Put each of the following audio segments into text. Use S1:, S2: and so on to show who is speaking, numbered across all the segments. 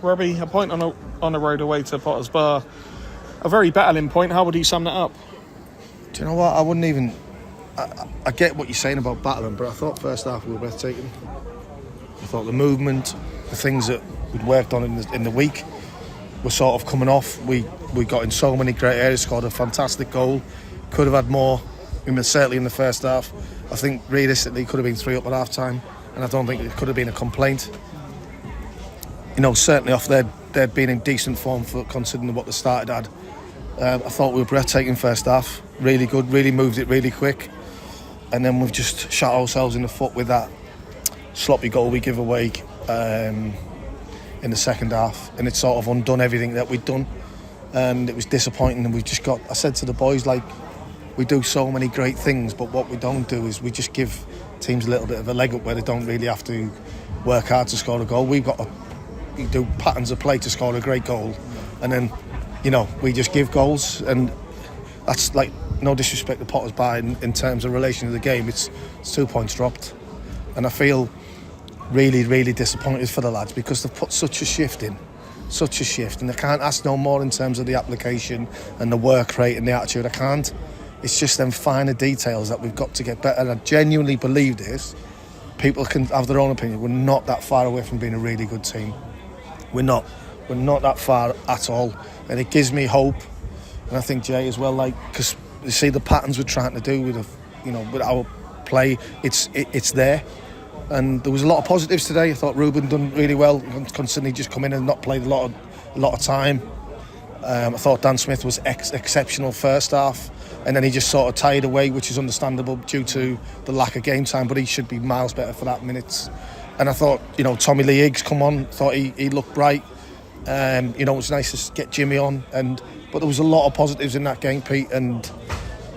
S1: Robbie, a point on the road away to Potters Bar. A very battling point. How would you sum that up?
S2: Do you know what? I wouldn't even... I get what you're saying about battling, but I thought first half we were breathtaking. I thought the movement, the things that we'd worked on in the week were sort of coming off. We got in so many great areas, scored a fantastic goal. Could have had more. I mean, certainly in the first half. I think realistically could have been 3 up at half time, and I don't think it could have been a complaint. You know, certainly off they'd been in decent form for considering what they started at. I thought we were breathtaking first half, really good, really moved it really quick, and then we've just shot ourselves in the foot with that sloppy goal we give away in the second half, and it sort of undone everything that we'd done, and it was disappointing. And we just got, I said to the boys, like, we do so many great things, but what we don't do is we just give teams a little bit of a leg up where they don't really have to work hard to score a goal. We've got to do patterns of play to score a great goal, and then, you know, we just give goals, and that's, like, no disrespect to Potters Bar in terms of relation to the game. It's 2 points dropped, and I feel really, really disappointed for the lads because they've put such a shift in, and I can't ask no more in terms of the application and the work rate and the attitude. I can't. It's just them finer details that we've got to get better, and I genuinely believe this. People can have their own opinion. We're not that far away from being a really good team. We're not that far at all, and it gives me hope. And I think Jay as well, like, because you see the patterns we're trying to do with our play, it's there. And there was a lot of positives today. I thought Ruben done really well, constantly just come in and not played a lot of time. I thought Dan Smith was exceptional first half, and then he just sort of tired away, which is understandable due to the lack of game time, but he should be miles better for that minutes. And I thought, Tommy Lee Higgs come on, thought he looked bright. It was nice to get Jimmy on, but there was a lot of positives in that game, Pete, and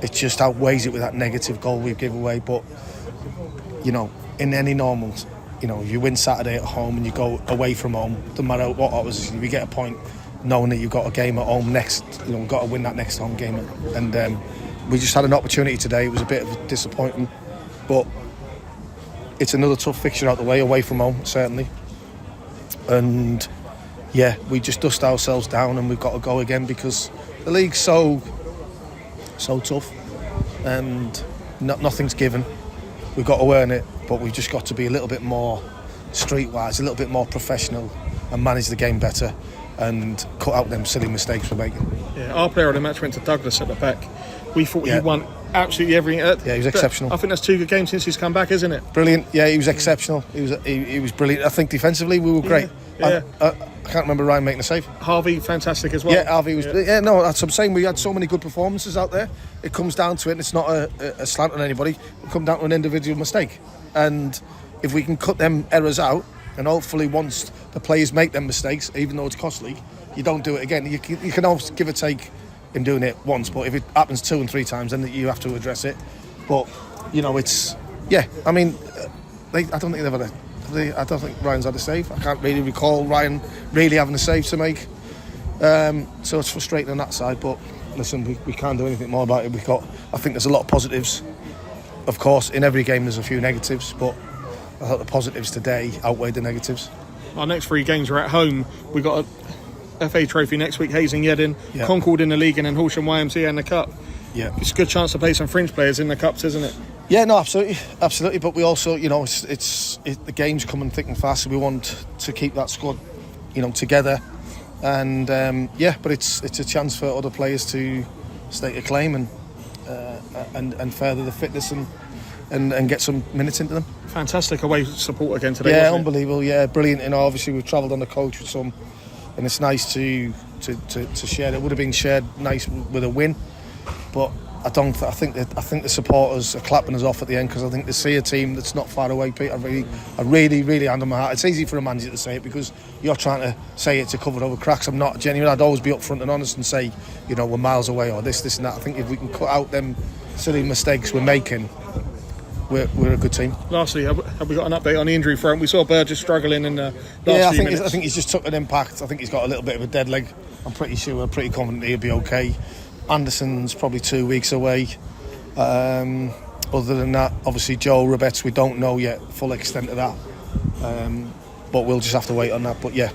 S2: it just outweighs it with that negative goal we give away. But in any normal, if you win Saturday at home and you go away from home, doesn't matter what odds, if you get a point, knowing that you've got a game at home next, we've got to win that next home game. And we just had an opportunity today. It was a bit of a disappointment, but it's another tough fixture out the way, away from home, certainly. And yeah, we just dust ourselves down and we've got to go again because the league's so tough and nothing's given. We've got to earn it, but we've just got to be a little bit more streetwise, a little bit more professional and manage the game better and cut out them silly mistakes we're making. Yeah,
S1: our player of the match went to Douglas at the back. We thought he won absolutely everything.
S2: Yeah, he was exceptional.
S1: I think that's 2 good games since he's come back, isn't it?
S2: Brilliant. Yeah, he was exceptional. He was brilliant. I think defensively we were great.
S1: Yeah.
S2: I can't remember Ryan making a save.
S1: Harvey, fantastic as well.
S2: Yeah, Harvey was. Yeah, no, that's what I'm saying. We had so many good performances out there. It comes down to it, and it's not a slant on anybody. It comes down to an individual mistake. And if we can cut them errors out, and hopefully once the players make them mistakes, even though it's costly, you don't do it again. You can always give or take in doing it once, but if it happens 2 and 3 times, then you have to address it. But it's I mean, I don't think they've had I don't think Ryan's had a save. I can't really recall Ryan really having a save to make. So it's frustrating on that side. But listen, we can't do anything more about it. I think there's a lot of positives. Of course, in every game there's a few negatives, but I thought the positives today outweighed the negatives.
S1: Our next 3 games are at home. We got a FA Trophy next week, Hayes and Yedding, Concord in the league, and then Horsham YMCA in the Cup.
S2: Yeah,
S1: it's a good chance to play some fringe players in the Cups, isn't it?
S2: Yeah, no, absolutely. But we also, the game's coming thick and fast, so we want to keep that squad, together. And but it's a chance for other players to stake a claim and further the fitness and get some minutes into them.
S1: Fantastic away support again today.
S2: Yeah, unbelievable. Yeah, brilliant. Obviously we've travelled on the coach with some, and it's nice to share. It would have been shared nice with a win, but I think the supporters are clapping us off at the end because I think to see a team that's not far away, Pete, I really, really hand on my heart. It's easy for a manager to say it because you're trying to say it to cover over cracks. I'm not genuine. I'd always be upfront and honest and say, we're miles away or this and that. I think if we can cut out them silly mistakes we're making, we're a good team.
S1: Lastly, have we got an update on the injury front? We saw Burgess struggling in the last few minutes.
S2: I think he's just took an impact. I think he's got a little bit of a dead leg. I'm pretty confident he'll be okay. Anderson's probably 2 weeks away. Other than that, obviously Joe Roberts, we don't know yet full extent of that, but we'll just have to wait on that. But yeah,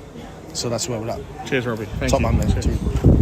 S2: So that's where we're at.
S1: Cheers, Robbie. Thank
S2: Top
S1: you.
S2: man, mate.
S1: Cheers.
S2: Cheers.